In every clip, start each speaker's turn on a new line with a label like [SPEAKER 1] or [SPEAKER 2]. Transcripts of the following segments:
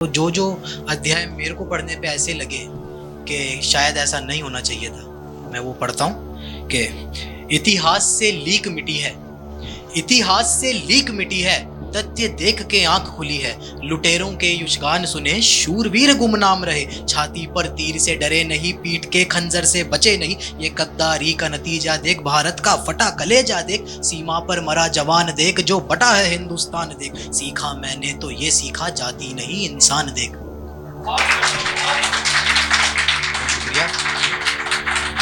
[SPEAKER 1] तो जो अध्याय मेरे को पढ़ने पे ऐसे लगे कि शायद ऐसा नहीं होना चाहिए था, मैं वो पढ़ता हूँ कि इतिहास से लीक मिटी है, इतिहास से लीक मिटी है, तथ्य देख के आंख खुली है। लुटेरों के युष्गान सुने, शूरवीर गुमनाम रहे। छाती पर तीर से डरे नहीं, पीठ के खंजर से बचे नहीं। ये गद्दारी का नतीजा देख, भारत का फटा कलेजा देख। सीमा पर मरा जवान देख, जो बटा है हिंदुस्तान देख। सीखा मैंने तो ये सीखा, जाति नहीं इंसान देख। शुक्रिया।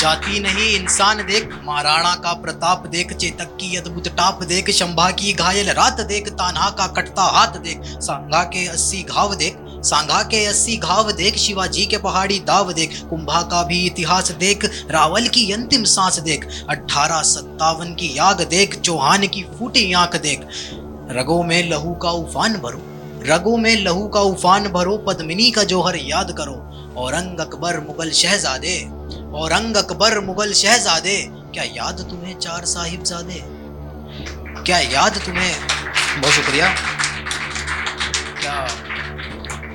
[SPEAKER 1] जाति नहीं इंसान देख, महाराणा का प्रताप देख। चेतक की अद्भुत टाप देख, शंभा की घायल रात देख। तान्हा का कटता हाथ देख, सांगा के 80 घाव देख। सांगा के 80 घाव देख, शिवाजी के पहाड़ी दाव देख। कुंभा का भी इतिहास देख, रावल की अंतिम सांस देख। 1857 की याग देख, चौहान की फूटी आंख देख। रगों में लहू का उफान भरो, रगों में लहू का उफान भरो। पद्मिनी का जौहर याद करो। औरंग अकबर मुगल शहजादे, औरंग अकबर मुगल शहजादे। क्या याद तुम्हें चार साहिबजादे, क्या याद तुम्हें, बहुत शुक्रिया।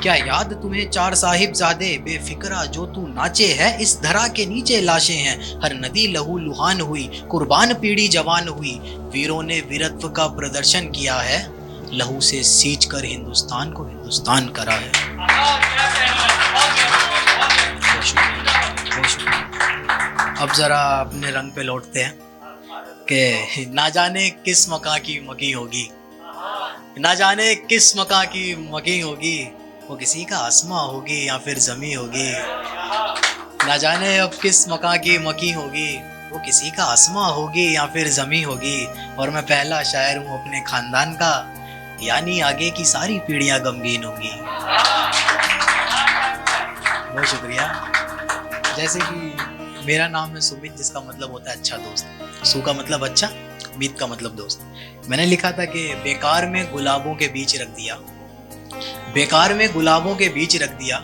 [SPEAKER 1] क्या याद तुम्हें चार साहिबजादे। बेफिक्रा जो तू नाचे है, इस धरा के नीचे लाशें हैं। हर नदी लहू लुहान हुई, कुर्बान पीढ़ी जवान हुई। वीरों ने वीरत्व का प्रदर्शन किया है, लहू से सींच कर हिंदुस्तान को हिंदुस्तान करा है। अब जरा अपने रंग पे लौटते हैं कि ना जाने किस मकां की मकी होगी, ना जाने किस मकां की मकी होगी। वो किसी का आसमां होगी या फिर जमी होगी। ना जाने अब किस मकां की मकी होगी, वो किसी का आसमां होगी या फिर जमी होगी। और मैं पहला शायर हूँ अपने खानदान का, यानी आगे की सारी पीढ़ियां गमगीन होंगी। बहुत शुक्रिया। जैसे कि मेरा नाम है सुमित, जिसका मतलब होता है अच्छा दोस्त। सु का मतलब अच्छा, मीत का मतलब दोस्त। मैंने लिखा था कि बेकार में गुलाबों के बीच रख दिया, बेकार में गुलाबों के बीच रख दिया।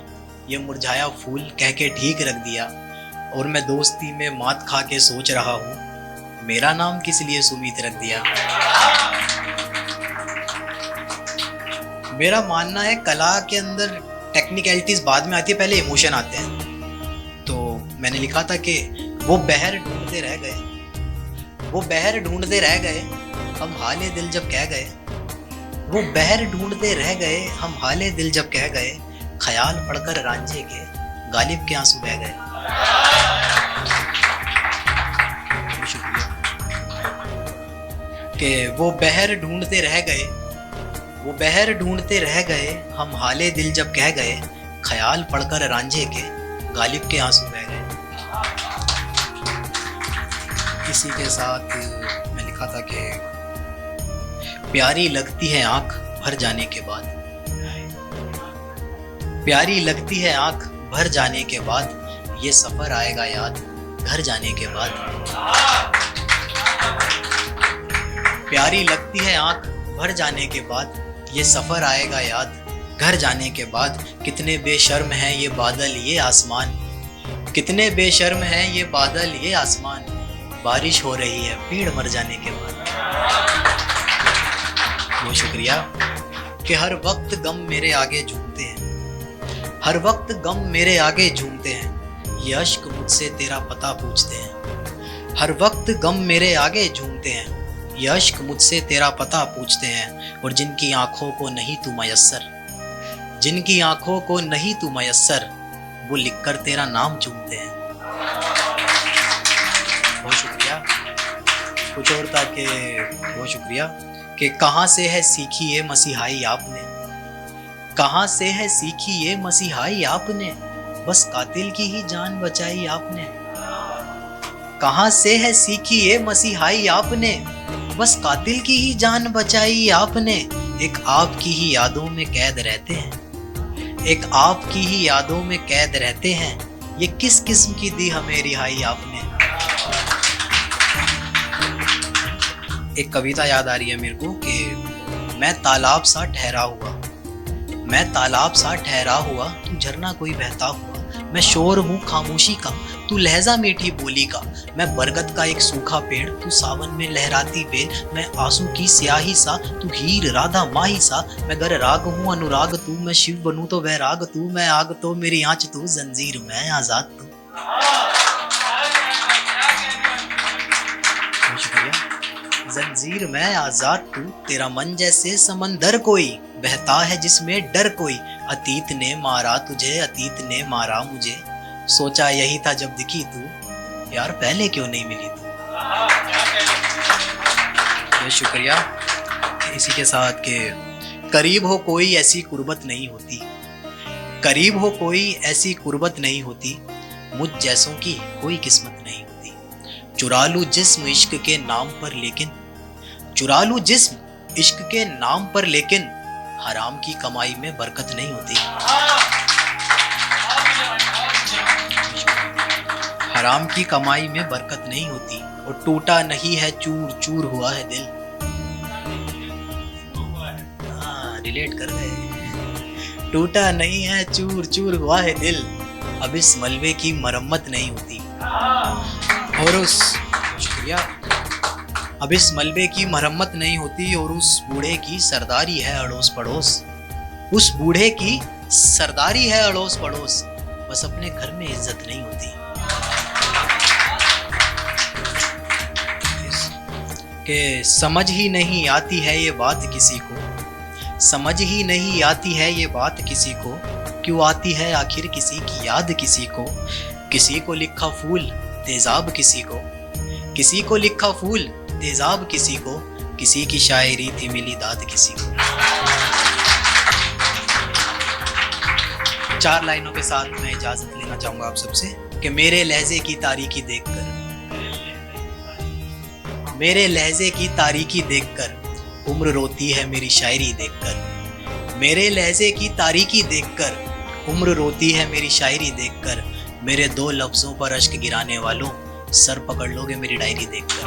[SPEAKER 1] ये मुरझाया फूल कह के ठीक रख दिया। और मैं दोस्ती में मात खा के सोच रहा हूँ, मेरा नाम किस लिए सुमित रख दिया। मेरा मानना है कला के अंदर टेक्निकलिटीज बाद में आती है, पहले इमोशन आते हैं। तो मैंने लिखा था कि वो बहर ढूंढते रह गए, वो बहर ढूंढते रह गए, हम हाले दिल जब कह गए। वो बहर ढूंढते रह गए, हम हाले दिल जब कह गए। ख्याल पढ़कर रांझे के, गालिब के आंसू बह गए। शुक्रिया। कि वो बहर ढूंढते रह गए, वो बहर ढूंढते रह गए, हम हाले दिल जब कह गए। ख्याल पढ़कर रांझे के, गालिब के आंसू बह गए। इसी के साथ मैं लिखा था कि प्यारी लगती है आंख भर जाने के बाद, प्यारी लगती है आंख भर जाने के बाद। ये सफर आएगा याद घर जाने के बाद। प्यारी लगती है आंख भर जाने के बाद, ये सफर आएगा याद घर जाने के बाद। कितने बेशर्म हैं ये बादल ये आसमान, कितने बेशर्म हैं ये बादल ये आसमान। बारिश हो रही है पेड़ मर जाने के बाद। बहुत शुक्रिया। कि हर वक्त गम मेरे आगे झूमते हैं, हर वक्त गम मेरे आगे झूमते हैं। ये अश्क मुझसे तेरा पता पूछते हैं। हर वक्त गम मेरे आगे झूमते हैं, ये अश्क मुझसे तेरा पता पूछते हैं। और जिनकी आंखों को नहीं तू मयस्सर, जिनकी आंखों को नहीं तू मयस्सर, वो लिखकर तेरा नाम चूमते हैं। बहुत शुक्रिया। कुछ और था कि बहुत शुक्रिया कि कहाँ से है सीखी ये मसीहाई आपने, कहाँ से है सीखी ये मसीहाई आपने। बस कातिल की ही जान बचाई आपने। कहाँ से है सीखी ये मसीहाई आपने, बस कातिल की ही जान बचाई आपने। एक आपकी ही यादों में कैद रहते हैं, एक आपकी ही यादों में कैद रहते हैं। ये किस किस्म की दी हमें रिहाई आपने। एक कविता याद आ रही है मेरे को कि मैं तालाब सा ठहरा हुआ, मैं तालाब सा ठहरा हुआ, तू झरना कोई बहता हुआ। मैं शोर हूँ खामोशी का, तू लहजा मीठी बोली का। मैं बरगद का एक सूखा पेड़, तू सावन में लहराती बेल। मैं आंसू की स्याही सा, तू हीर राधा माही सा। मैं गर राग हूँ अनुराग तू, मैं शिव बनूं तो वैराग तू। मैं आग तो मेरी आँच तू, जंजीर मैं आजाद तू। शुक्रिया। जंजीर मैं आजाद तू, तेरा मन जैसे समंदर कोई, बहता है जिसमें डर कोई। अतीत ने मारा तुझे, अतीत ने मारा मुझे, सोचा यही था जब दिखी तू, यार पहले क्यों नहीं मिली तू। ये शुक्रिया। इसी के साथ के करीब हो कोई ऐसी कुर्बत नहीं होती, करीब हो कोई ऐसी कुर्बत नहीं होती, मुझ जैसों की कोई किस्मत नहीं होती। चुरा लूं जिस्म इश्क के नाम पर लेकिन, चुरा लूं जिस्म इश्क के नाम पर लेकिन, हराम की कमाई में बरकत नहीं होती। हराम की कमाई में बरकत नहीं होती। और टूटा नहीं है चूर चूर हुआ है दिल। हाँ, रिलेट कर गए। टूटा नहीं है चूर चूर हुआ है दिल, अब इस मलबे की मरम्मत नहीं होती। और उस शुक्रिया, अब इस मलबे की मरम्मत नहीं होती। और उस बूढ़े की सरदारी है अड़ोस पड़ोस, उस बूढ़े की सरदारी है अड़ोस पड़ोस, बस अपने घर में इज्जत नहीं होती। कि समझ ही नहीं आती है ये बात किसी को, समझ ही नहीं आती है ये बात किसी को, क्यों आती है आखिर किसी की याद किसी को। किसी को लिखा फूल तेजाब किसी को, किसी को लिखा फूल तेजाब किसी को, किसी की शायरी थी मिली दाद किसी को। 4 लाइनों के साथ मैं इजाजत लेना चाहूंगा आप सबसे कि मेरे लहजे की तारीकी देखकर, मेरे लहजे की तारीकी देखकर उम्र रोती है मेरी शायरी देखकर। मेरे लहजे की तारीकी देखकर उम्र रोती है मेरी शायरी देखकर। मेरे 2 लफ्जों पर अश्क गिराने वालों, सर पकड़ लोगे मेरी डायरी देखकर।